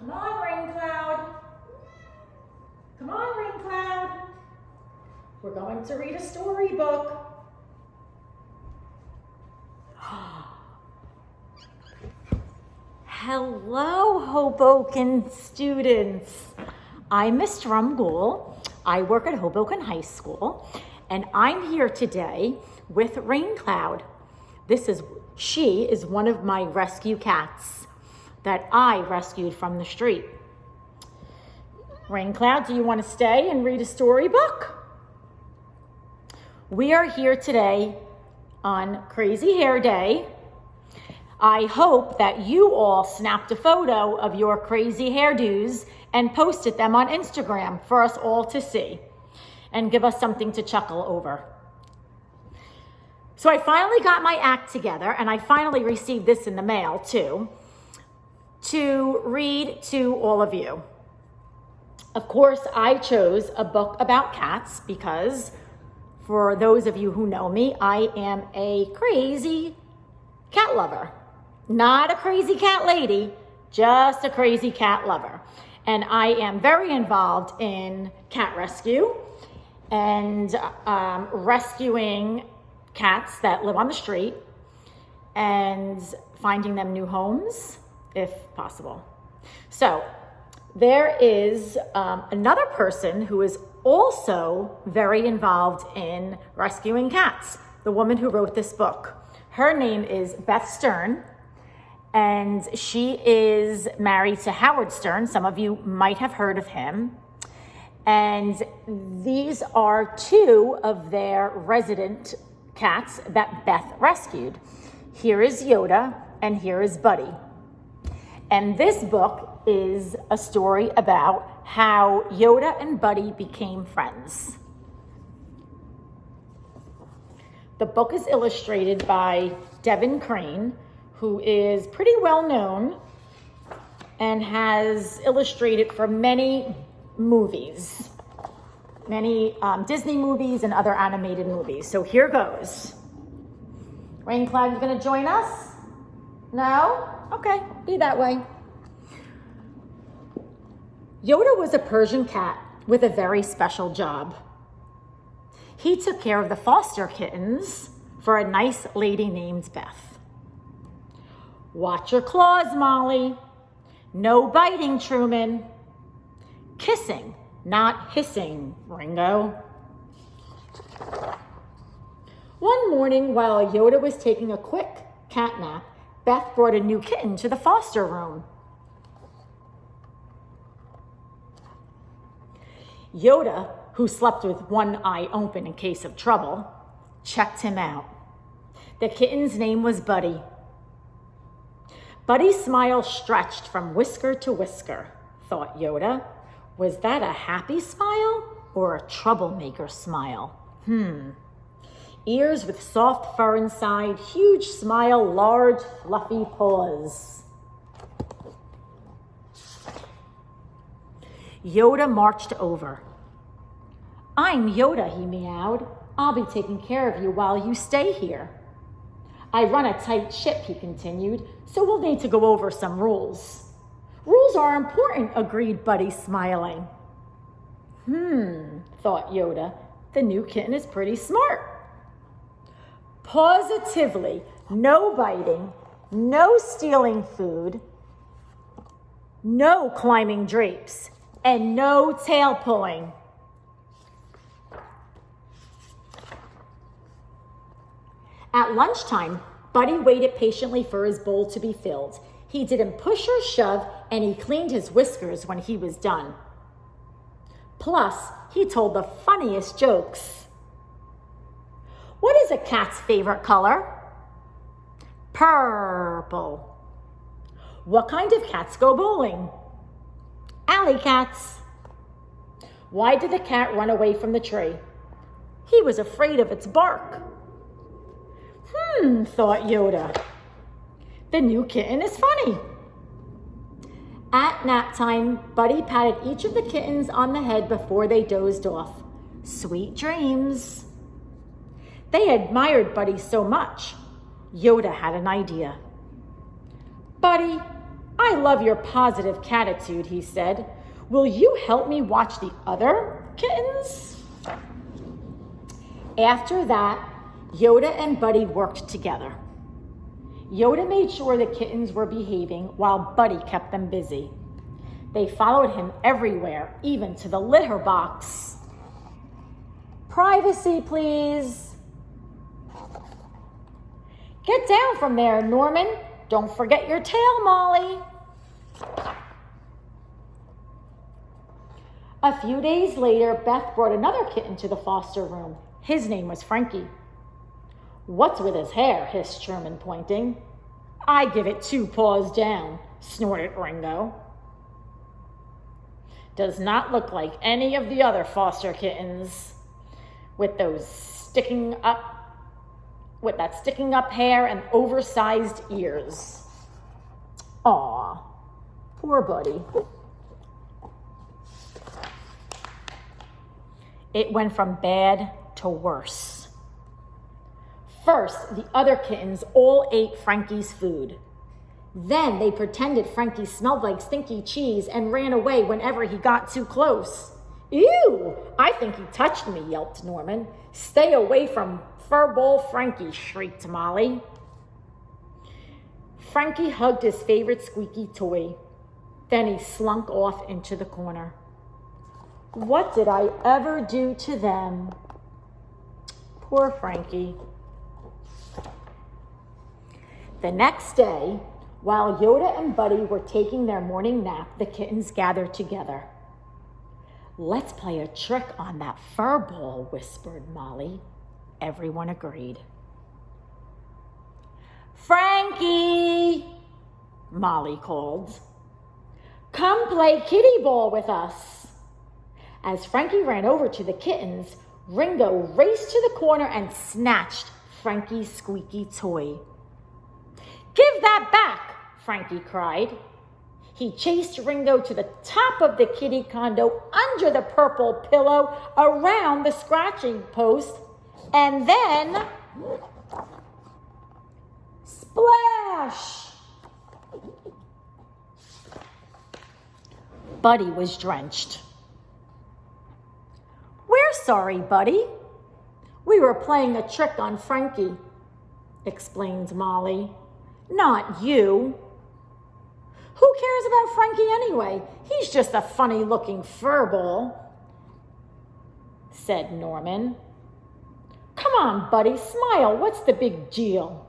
Come on, Rain Cloud. Come on, Rain Cloud. We're going to read a storybook. Hello, Hoboken students. I'm Miss Drumgoole. I work at Hoboken High School, and I'm here today with Rain Cloud. She is one of my rescue cats that I rescued from the street. Rain Cloud, do you want to stay and read a storybook? We are here today on Crazy Hair Day. I hope that you all snapped a photo of your crazy hairdos and posted them on Instagram for us all to see and give us something to chuckle over. So I finally got my act together, and I finally received this in the mail too, to read to all of you. Of course, I chose a book about cats because, for those of you who know me, I am a crazy cat lover. Not a crazy cat lady, just a crazy cat lover. And I am very involved in cat rescue and rescuing cats that live on the street and finding them new homes if possible. So there is another person who is also very involved in rescuing cats, the woman who wrote this book. Her name is Beth Stern, and she is married to Howard Stern. Some of you might have heard of him. And these are two of their resident cats that Beth rescued. Here is Yoda, and here is Buddy. And this book is a story about how Yoda and Buddy became friends. The book is illustrated by Devin Crane, who is pretty well known and has illustrated for many movies, many Disney movies and other animated movies. So here goes. Rain Cloud, you gonna join us? No? Okay, be that way. Yoda was a Persian cat with a very special job. He took care of the foster kittens for a nice lady named Beth. Watch your claws, Molly. No biting, Truman. Kissing, not hissing, Ringo. One morning, while Yoda was taking a quick cat nap, Beth brought a new kitten to the foster room. Yoda, who slept with one eye open in case of trouble, checked him out. The kitten's name was Buddy. Buddy's smile stretched from whisker to whisker, thought Yoda. Was that a happy smile or a troublemaker smile? Ears with soft fur inside, huge smile, large fluffy paws. Yoda marched over. I'm Yoda, he meowed. I'll be taking care of you while you stay here. I run a tight ship, he continued, so we'll need to go over some rules. Rules are important, agreed Buddy, smiling. Thought Yoda. The new kitten is pretty smart. Positively, no biting, no stealing food, no climbing drapes, and no tail pulling. At lunchtime, Buddy waited patiently for his bowl to be filled. He didn't push or shove, and he cleaned his whiskers when he was done. Plus, he told the funniest jokes. What is a cat's favorite color? Purple. What kind of cats go bowling? Alley cats. Why did the cat run away from the tree? He was afraid of its bark. Thought Yoda. The new kitten is funny. At nap time, Buddy patted each of the kittens on the head before they dozed off. Sweet dreams. They admired Buddy so much, Yoda had an idea. Buddy, I love your positive catitude, he said. Will you help me watch the other kittens? After that, Yoda and Buddy worked together. Yoda made sure the kittens were behaving while Buddy kept them busy. They followed him everywhere, even to the litter box. Privacy, please. Get down from there, Norman. Don't forget your tail, Molly. A few days later, Beth brought another kitten to the foster room. His name was Frankie. What's with his hair? Hissed Sherman, pointing. I give it 2 paws down, snorted Ringo. Does not look like any of the other foster kittens with that sticking up hair and oversized ears. Aw, poor Buddy. It went from bad to worse. First, the other kittens all ate Frankie's food. Then they pretended Frankie smelled like stinky cheese and ran away whenever he got too close. Ew, I think he touched me, yelped Norman. Stay away from Furball Frankie, shrieked Molly. Frankie hugged his favorite squeaky toy. Then he slunk off into the corner. What did I ever do to them? Poor Frankie. The next day, while Yoda and Buddy were taking their morning nap, the kittens gathered together. Let's play a trick on that fur ball, whispered Molly. Everyone agreed. Frankie, Molly called. Come play kitty ball with us. As Frankie ran over to the kittens, Ringo raced to the corner and snatched Frankie's squeaky toy. Give that back, Frankie cried. He chased Ringo to the top of the kitty condo, under the purple pillow, around the scratching post, and then... splash! Buddy was drenched. We're sorry, Buddy. We were playing a trick on Frankie, explained Molly. Not you. Who cares about Frankie anyway? He's just a funny-looking furball, said Norman. Come on, Buddy, smile. What's the big deal?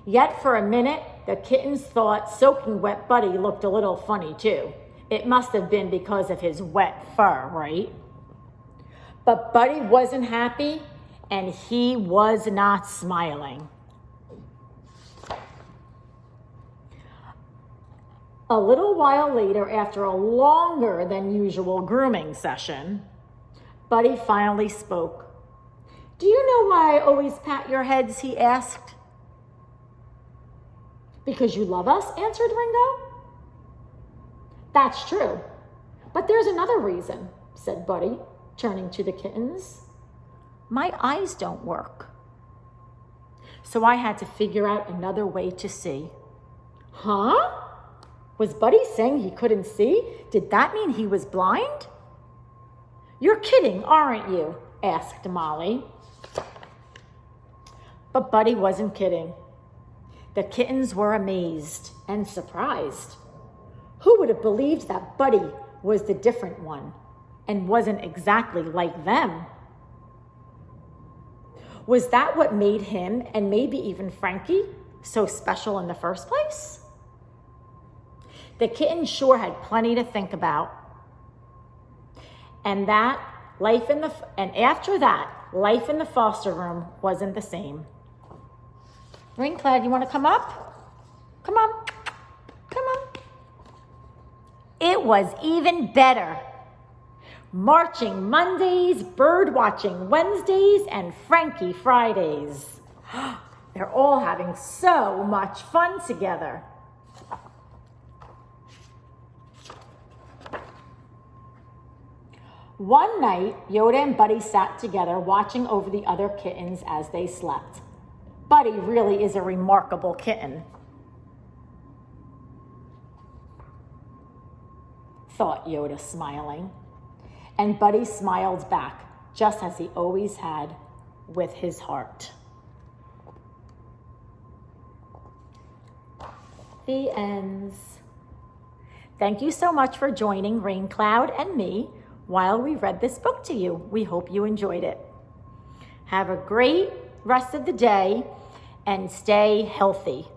Yet for a minute, the kittens thought soaking wet Buddy looked a little funny too. It must have been because of his wet fur, right? But Buddy wasn't happy, and he was not smiling. A little while later, after a longer than usual grooming session, Buddy finally spoke. Do you know why I always pat your heads? He asked. Because you love us, answered Ringo. That's true. But there's another reason, said Buddy, turning to the kittens. My eyes don't work. So I had to figure out another way to see. Huh? Was Buddy saying he couldn't see? Did that mean he was blind? You're kidding, aren't you? Asked Molly. But Buddy wasn't kidding. The kittens were amazed and surprised. Who would have believed that Buddy was the different one and wasn't exactly like them? Was that what made him, and maybe even Frankie, so special in the first place? The kittens sure had plenty to think about. And after that, life in the foster room wasn't the same. Ringclad, you want to come up? Come on. Come on. It was even better. Marching Mondays, bird watching Wednesdays, and Frankie Fridays. They're all having so much fun together. One night, Yoda and Buddy sat together watching over the other kittens as they slept. Buddy really is a remarkable kitten. thought Yoda, smiling. And Buddy smiled back, just as he always had, with his heart. The ends. Thank you so much for joining Rain Cloud and me while we read this book to you. We hope you enjoyed it. Have a great rest of the day and stay healthy.